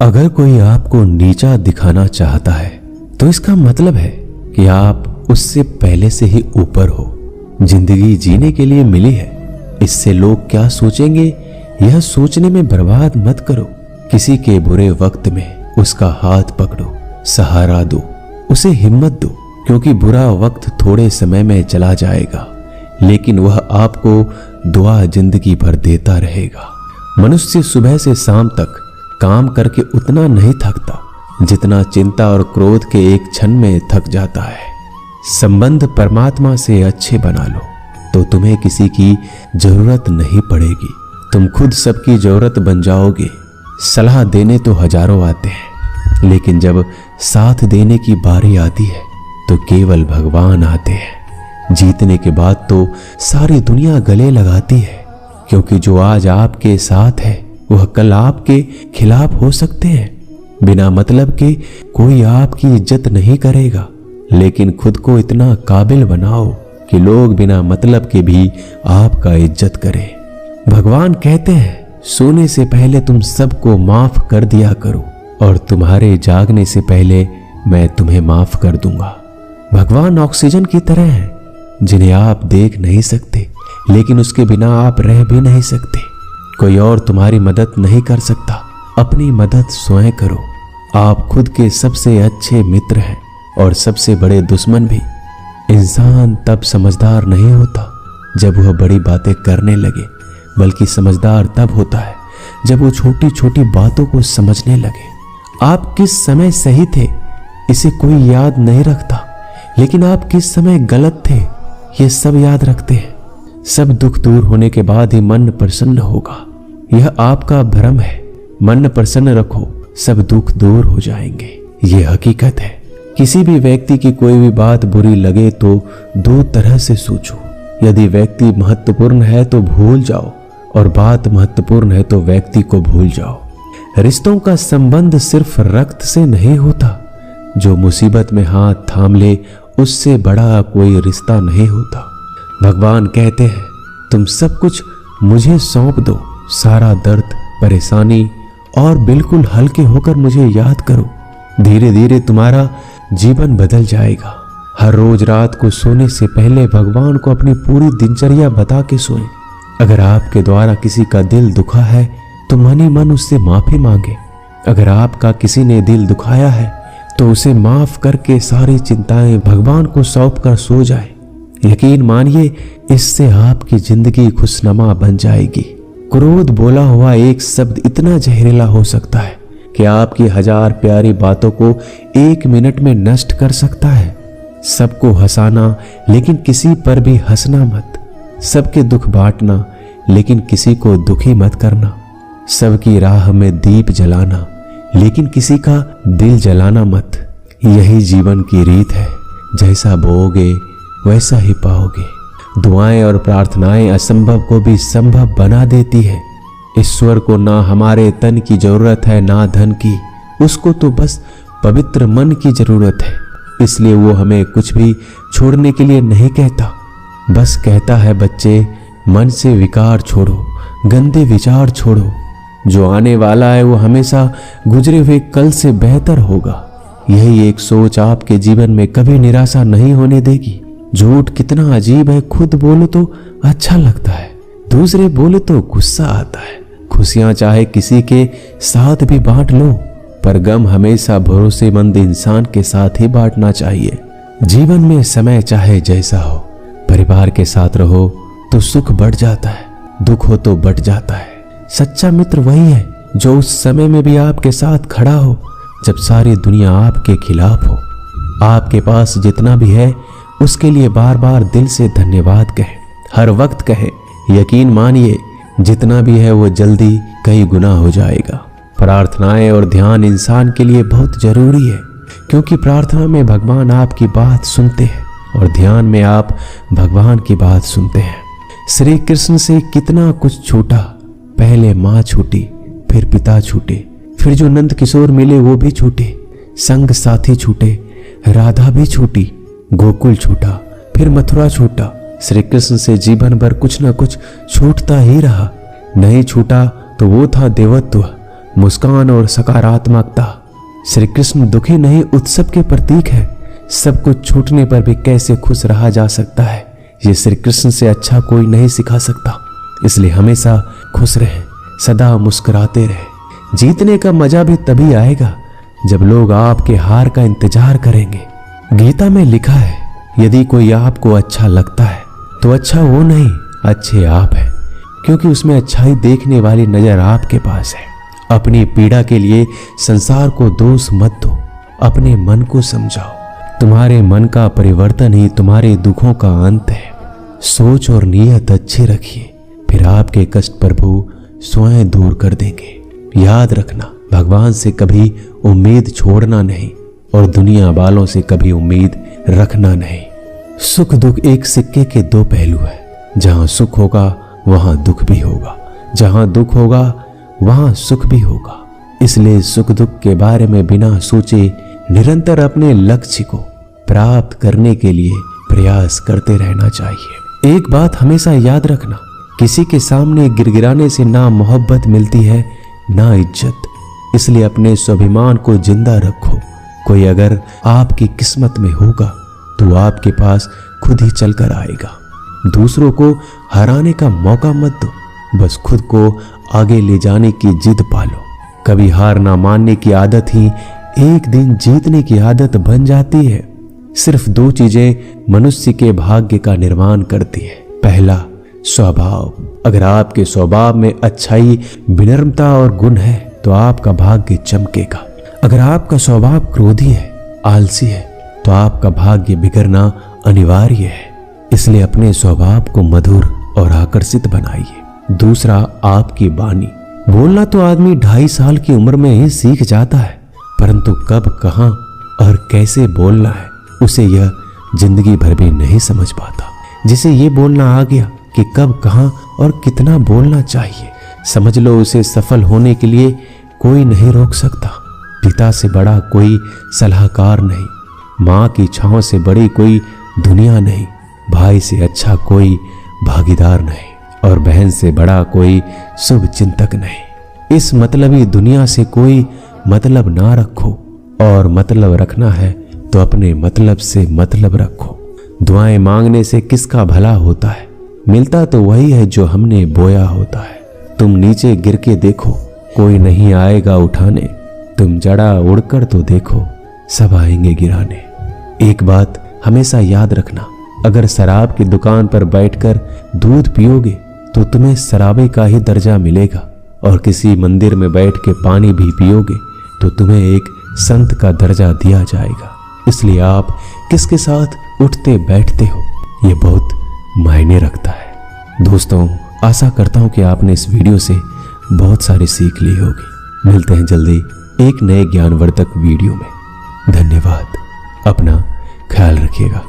अगर कोई आपको नीचा दिखाना चाहता है तो इसका मतलब है कि आप उससे पहले से ही ऊपर हो। जिंदगी जीने के लिए मिली है, इससे लोग क्या सोचेंगे यह सोचने में बर्बाद मत करो। किसी के बुरे वक्त में उसका हाथ पकड़ो, सहारा दो, उसे हिम्मत दो, क्योंकि बुरा वक्त थोड़े समय में चला जाएगा लेकिन वह आपको दुआ जिंदगी भर देता रहेगा। मनुष्य सुबह से शाम तक काम करके उतना नहीं थकता जितना चिंता और क्रोध के एक क्षण में थक जाता है। संबंध परमात्मा से अच्छे बना लो तो तुम्हें किसी की जरूरत नहीं पड़ेगी, तुम खुद सबकी जरूरत बन जाओगे। सलाह देने तो हजारों आते हैं लेकिन जब साथ देने की बारी आती है तो केवल भगवान आते हैं। जीतने के बाद तो सारी दुनिया गले लगाती है, क्योंकि जो आज आपके साथ है वह कल आपके खिलाफ हो सकते हैं। बिना मतलब के कोई आपकी इज्जत नहीं करेगा, लेकिन खुद को इतना काबिल बनाओ कि लोग बिना मतलब के भी आपका इज्जत करें। भगवान कहते हैं सोने से पहले तुम सबको माफ कर दिया करो और तुम्हारे जागने से पहले मैं तुम्हें माफ कर दूंगा। भगवान ऑक्सीजन की तरह है जिन्हें आप देख नहीं सकते लेकिन उसके बिना आप रह भी नहीं सकते। कोई और तुम्हारी मदद नहीं कर सकता, अपनी मदद स्वयं करो। आप खुद के सबसे अच्छे मित्र हैं और सबसे बड़े दुश्मन भी। इंसान तब समझदार नहीं होता जब वह बड़ी बातें करने लगे, बल्कि समझदार तब होता है जब वो छोटी छोटी बातों को समझने लगे। आप किस समय सही थे इसे कोई याद नहीं रखता, लेकिन आप किस समय गलत थे ये सब याद रखते हैं। सब दुख दूर होने के बाद ही मन प्रसन्न होगा, यह आपका भ्रम है। मन प्रसन्न रखो, सब दुख दूर हो जाएंगे, ये हकीकत है। किसी भी व्यक्ति की कोई भी बात बुरी लगे तो दो तरह से सोचो। यदि व्यक्ति महत्वपूर्ण है तो भूल जाओ और बात महत्वपूर्ण है तो व्यक्ति को भूल जाओ। रिश्तों का संबंध सिर्फ रक्त से नहीं होता, जो मुसीबत में हाथ थाम ले उससे बड़ा कोई रिश्ता नहीं होता। भगवान कहते हैं तुम सब कुछ मुझे सौंप दो, सारा दर्द परेशानी, और बिल्कुल हल्के होकर मुझे याद करो। धीरे धीरे तुम्हारा जीवन बदल जाएगा। हर रोज रात को सोने से पहले भगवान को अपनी पूरी दिनचर्या बता के सोएं। अगर आपके द्वारा किसी का दिल दुखा है तो मन ही मन उससे माफी मांगे। अगर आपका किसी ने दिल दुखाया है तो उसे माफ करके सारी चिंताएं भगवान को सौंप कर सो जाए। यकीन मानिए इससे आपकी जिंदगी खुशनुमा बन जाएगी। क्रोध बोला हुआ एक शब्द इतना जहरीला हो सकता है कि आपकी हजार प्यारी बातों को एक मिनट में नष्ट कर सकता है। सबको हंसाना लेकिन किसी पर भी हंसना मत। सबके दुख बांटना लेकिन किसी को दुखी मत करना। सबकी राह में दीप जलाना लेकिन किसी का दिल जलाना मत। यही जीवन की रीत है, जैसा बोओगे वैसा ही पाओगे। दुआएं और प्रार्थनाएं असंभव को भी संभव बना देती है। ईश्वर को ना हमारे तन की जरूरत है ना धन की, उसको तो बस पवित्र मन की जरूरत है। इसलिए वो हमें कुछ भी छोड़ने के लिए नहीं कहता, बस कहता है बच्चे मन से विकार छोड़ो, गंदे विचार छोड़ो। जो आने वाला है वो हमेशा गुजरे हुए कल से बेहतर होगा। यही एक सोच आपके जीवन में कभी निराशा नहीं होने देगी। झूठ कितना अजीब है, खुद बोलो तो अच्छा लगता है, दूसरे बोले तो गुस्सा आता है। खुशियां चाहे किसी के साथ भी बांट लो, पर गम हमेशा भरोसेमंद इंसान के साथ ही बांटना चाहिए। जीवन में समय चाहे जैसा हो, परिवार के साथ रहो तो सुख बढ़ जाता है, दुख हो तो बढ़ जाता है। सच्चा मित्र वही है जो उस समय में भी आपके साथ खड़ा हो जब सारी दुनिया आपके खिलाफ हो। आपके पास जितना भी है उसके लिए बार बार दिल से धन्यवाद कहें, हर वक्त कहें। यकीन मानिए जितना भी है वो जल्दी कई गुना हो जाएगा। प्रार्थनाएं और ध्यान इंसान के लिए बहुत जरूरी है, क्योंकि प्रार्थना में भगवान आपकी बात सुनते हैं और ध्यान में आप भगवान की बात सुनते हैं। श्री कृष्ण से कितना कुछ छूटा, पहले माँ छूटी, फिर पिता छूटे, फिर जो नंद किशोर मिले वो भी छूटे, संग साथी छूटे, राधा भी छूटी, गोकुल छूटा, फिर मथुरा छूटा। श्री कृष्ण से जीवन भर कुछ न कुछ छूटता ही रहा। नहीं छूटा तो वो था देवत्व, मुस्कान और सकारात्मकता। श्री कृष्ण दुखी नहीं, उत्सव के प्रतीक है। सब कुछ छूटने पर भी कैसे खुश रहा जा सकता है, ये श्री कृष्ण से अच्छा कोई नहीं सिखा सकता। इसलिए हमेशा खुश रहें, सदा मुस्कुराते रहें। जीतने का मजा भी तभी आएगा जब लोग आपके हार का इंतजार करेंगे। गीता में लिखा है, यदि कोई आपको अच्छा लगता है तो अच्छा वो नहीं, अच्छे आप हैं, क्योंकि उसमें अच्छाई देखने वाली नजर आपके पास है। अपनी पीड़ा के लिए संसार को दोष मत दो, अपने मन को समझाओ। तुम्हारे मन का परिवर्तन ही तुम्हारे दुखों का अंत है। सोच और नीयत अच्छी रखिए, फिर आपके कष्ट प्रभु स्वयं दूर कर देंगे। याद रखना, भगवान से कभी उम्मीद छोड़ना नहीं और दुनिया वालों से कभी उम्मीद रखना नहीं। सुख दुख एक सिक्के के दो पहलू है। जहां सुख होगा वहां दुख भी होगा, जहां दुख होगा वहां सुख भी होगा। इसलिए सुख दुख के बारे में बिना सोचे निरंतर अपने लक्ष्य को प्राप्त करने के लिए प्रयास करते रहना चाहिए। एक बात हमेशा याद रखना, किसी के सामने गिड़गिड़ाने से ना मोहब्बत मिलती है ना इज्जत। इसलिए अपने स्वाभिमान को जिंदा रखो। कोई अगर आपकी किस्मत में होगा तो आपके पास खुद ही चलकर आएगा। दूसरों को हराने का मौका मत दो, बस खुद को आगे ले जाने की जिद पालो। कभी हार ना मानने की आदत ही एक दिन जीतने की आदत बन जाती है। सिर्फ दो चीजें मनुष्य के भाग्य का निर्माण करती है। पहला, स्वभाव। अगर आपके स्वभाव में अच्छाई, विनम्रता और गुण है तो आपका भाग्य चमकेगा। अगर आपका स्वभाव क्रोधी है, आलसी है, तो आपका भाग्य बिगड़ना अनिवार्य है। इसलिए अपने स्वभाव को मधुर और आकर्षित बनाइए। दूसरा, आपकी वाणी। बोलना तो आदमी 2.5 साल की उम्र में ही सीख जाता है, परंतु कब, कहां और कैसे बोलना है उसे यह जिंदगी भर भी नहीं समझ पाता। जिसे ये बोलना आ गया कि कब, कहां और कितना बोलना चाहिए, समझ लो उसे सफल होने के लिए कोई नहीं रोक सकता। पिता से बड़ा कोई सलाहकार नहीं, माँ की छांव से बड़ी कोई दुनिया नहीं, भाई से अच्छा कोई भागीदार नहीं और बहन से बड़ा कोई शुभ चिंतक नहीं। इस मतलबी दुनिया से कोई मतलब ना रखो, और मतलब रखना है तो अपने मतलब से मतलब रखो। दुआएं मांगने से किसका भला होता है, मिलता तो वही है जो हमने बोया होता है। तुम नीचे गिर के देखो, कोई नहीं आएगा उठाने। तुम जड़ा उड़कर तो देखो, सब आएंगे गिराने। एक बात हमेशा याद रखना, अगर शराब की दुकान पर बैठकर दूध पियोगे तो तुम्हें शराबी का ही दर्जा मिलेगा, और किसी मंदिर में बैठ के पानी भी पियोगे तो तुम्हें एक संत का दर्जा दिया जाएगा। इसलिए आप किसके साथ उठते बैठते हो ये बहुत मायने रखता है। दोस्तों, आशा करता हूं कि आपने इस वीडियो से बहुत सारी सीख ली होगी। मिलते हैं जल्दी एक नए ज्ञानवर्धक वीडियो में। धन्यवाद। अपना ख्याल रखिएगा।